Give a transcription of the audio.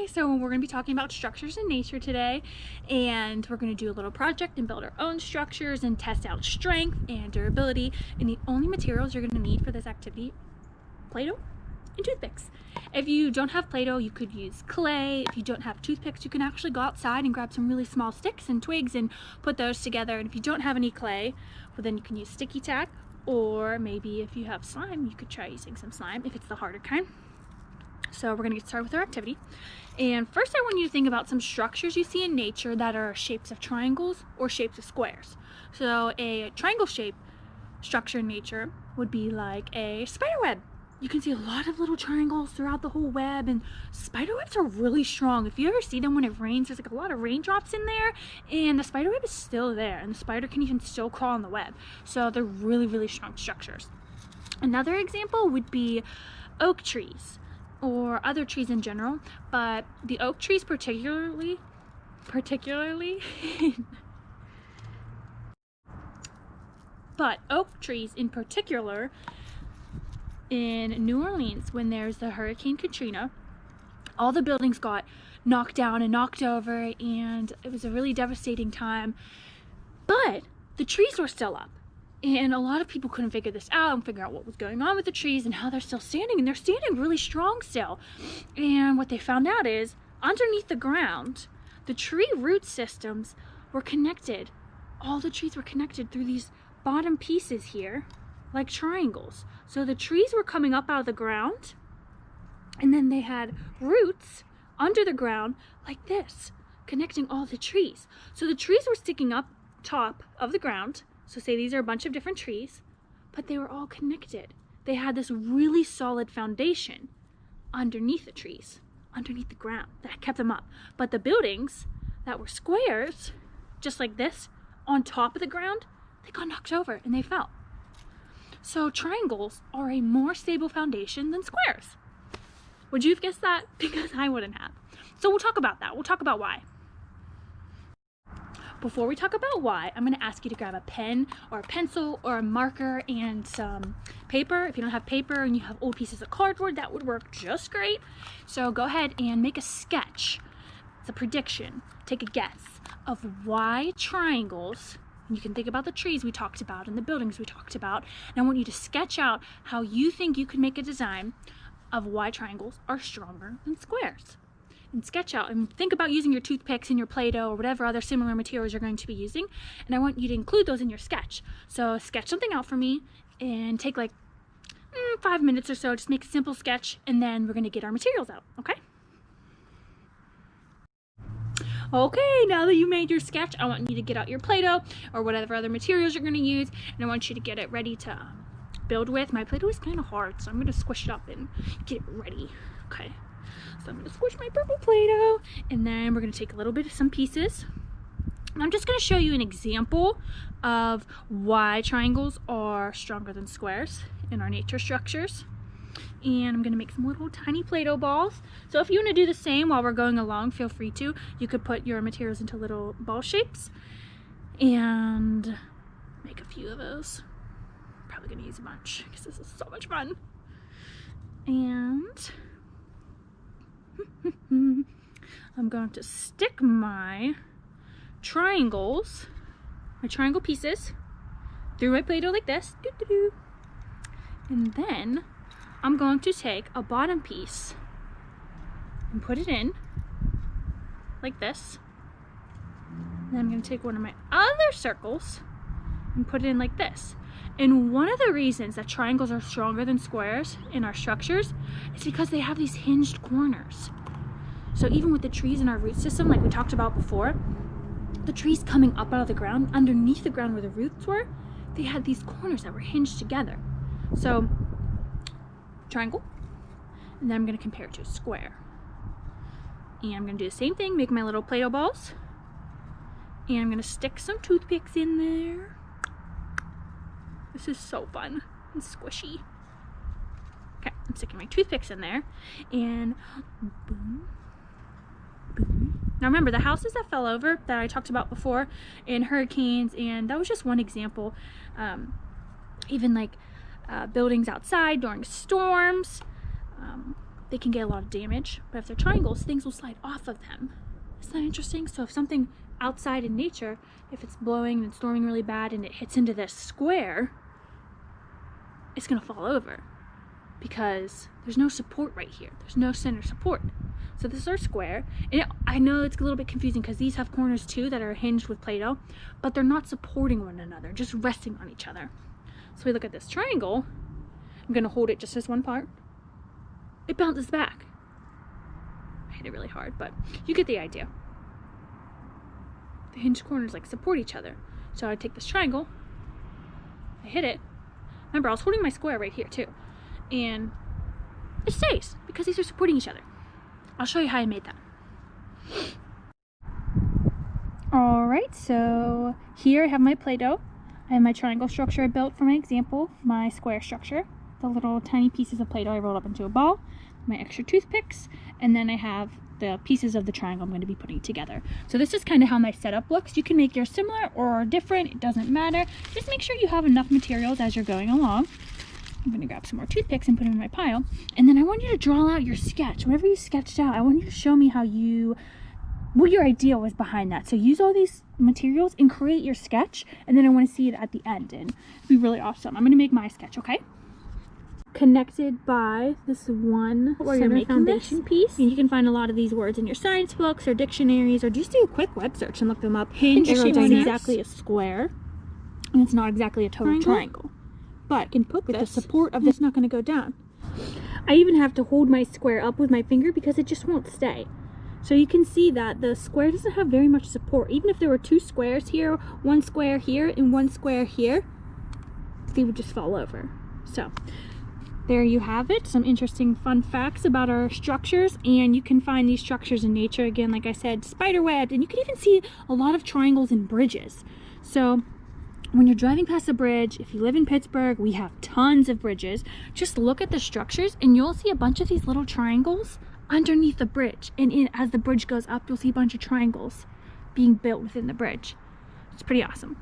Hi, so we're going to be talking about structures in nature today, and we're going to do a little project and build our own structures and test out strength and durability. And the only materials you're going to need for this activity: Play-Doh and toothpicks. If you don't have Play-Doh, you could use clay. If you don't have toothpicks, you can actually go outside and grab some really small sticks and twigs and put those together. And if you don't have any clay, well, then you can use sticky tack, or maybe if you have slime, you could try using some slime if it's the harder kind. So we're going to get started with our activity. And first I want you to think about some structures you see in nature that are shapes of triangles or shapes of squares. So a triangle shaped structure in nature would be like a spider web. You can see a lot of little triangles throughout the whole web, and spider webs are really strong. If you ever see them when it rains, there's like a lot of raindrops in there, and the spider web is still there, and the spider can even still crawl on the web. So they're really, really strong structures. Another example would be oak trees, or other trees in general, but the oak trees particularly but oak trees in particular in New Orleans, when there's the Hurricane Katrina, all the buildings got knocked down and knocked over, and it was a really devastating time, but the trees were still up. And a lot of people couldn't figure this out and figure out what was going on with the trees and how they're still standing, and they're standing really strong still. And what they found out is, underneath the ground, the tree root systems were connected. All the trees were connected through these bottom pieces here, like triangles. So the trees were coming up out of the ground, and then they had roots under the ground like this, connecting all the trees. So the trees were sticking up top of the ground. So say these are a bunch of different trees, but they were all connected. They had this really solid foundation underneath the trees, underneath the ground, that kept them up. But the buildings that were squares, just like this, on top of the ground, they got knocked over and they fell. So triangles are a more stable foundation than squares. Would you have guessed that? Because I wouldn't have. So we'll talk about that. We'll talk about why. Before we talk about why, I'm going to ask you to grab a pen or a pencil or a marker and some paper. If you don't have paper and you have old pieces of cardboard, that would work just great. So go ahead and make a sketch. It's a prediction. Take a guess of why triangles. You can think about the trees we talked about and the buildings we talked about. And I want you to sketch out how you think you can make a design of why triangles are stronger than squares. And sketch out and think about using your toothpicks and your Play-Doh or whatever other similar materials you're going to be using, and I want you to include those in your sketch. So sketch something out for me and take like 5 minutes or so. Just make a simple sketch, and then we're going to get our materials out. Okay, now that you made your sketch, I want you to get out your Play-Doh or whatever other materials you're going to use, and I want you to get it ready to build with. My Play-Doh is kind of hard, so I'm going to squish it up and get it ready. Okay. So I'm going to squish my purple Play-Doh, and then we're going to take a little bit of some pieces. And I'm just going to show you an example of why triangles are stronger than squares in our nature structures. And I'm going to make some little tiny Play-Doh balls. So if you want to do the same while we're going along, feel free to. You could put your materials into little ball shapes and make a few of those. Probably going to use a bunch because this is so much fun. And I'm going to stick my triangle pieces through my Play-Doh like this. And then I'm going to take a bottom piece and put it in like this. And then I'm going to take one of my other circles and put it in like this. And one of the reasons that triangles are stronger than squares in our structures is because they have these hinged corners. So even with the trees in our root system, like we talked about before, the trees coming up out of the ground, underneath the ground where the roots were, they had these corners that were hinged together. So triangle, and then I'm going to compare it to a square. And I'm going to do the same thing, make my little Play-Doh balls, and I'm going to stick some toothpicks in there. This is so fun and squishy. Okay, I'm sticking my toothpicks in there, and boom, boom. Now remember, the houses that fell over that I talked about before in hurricanes, and that was just one example. Even like buildings outside during storms, they can get a lot of damage. But if they're triangles, things will slide off of them. Isn't that interesting? So if something outside in nature, if it's blowing and storming really bad and it hits into this square, it's gonna fall over because there's no support right here. There's no center support. So this is our square, and I know it's a little bit confusing because these have corners too that are hinged with Play-Doh, but they're not supporting one another, just resting on each other. So we look at this triangle. I'm gonna hold it just as one part. It bounces back. I hit it really hard, but you get the idea. The hinged corners like support each other. So I take this triangle, I hit it. Remember, I was holding my square right here too, and it stays because these are supporting each other. I'll show you how I made that. Alright, so here I have my Play-Doh. I have my triangle structure I built for my example, my square structure, the little tiny pieces of Play-Doh I rolled up into a ball, my extra toothpicks, and then I have the pieces of the triangle I'm going to be putting together. So this is kind of how my setup looks. You can make yours similar or different, it doesn't matter. Just make sure you have enough materials as you're going along. I'm going to grab some more toothpicks and put them in my pile. And then I want you to draw out your sketch. Whatever you sketched out, I want you to show me what your idea was behind that. So use all these materials and create your sketch. And then I want to see it at the end. And it'll be really awesome. I'm going to make my sketch, okay? Connected by this one center foundation piece. And you can find a lot of these words in your science books or dictionaries, or just do a quick web search and look them up. Hinge is exactly a square. And it's not exactly a total triangle. But I can put with the support of this not going to go down. I even have to hold my square up with my finger because it just won't stay. So you can see that the square doesn't have very much support. Even if there were two squares here, one square here, and one square here, they would just fall over. So there you have it. Some interesting fun facts about our structures. And you can find these structures in nature. Again, like I said, spiderwebbed. And you can even see a lot of triangles in bridges. So when you're driving past a bridge, if you live in Pittsburgh, we have tons of bridges. Just look at the structures and you'll see a bunch of these little triangles underneath the bridge. And as the bridge goes up, you'll see a bunch of triangles being built within the bridge. It's pretty awesome.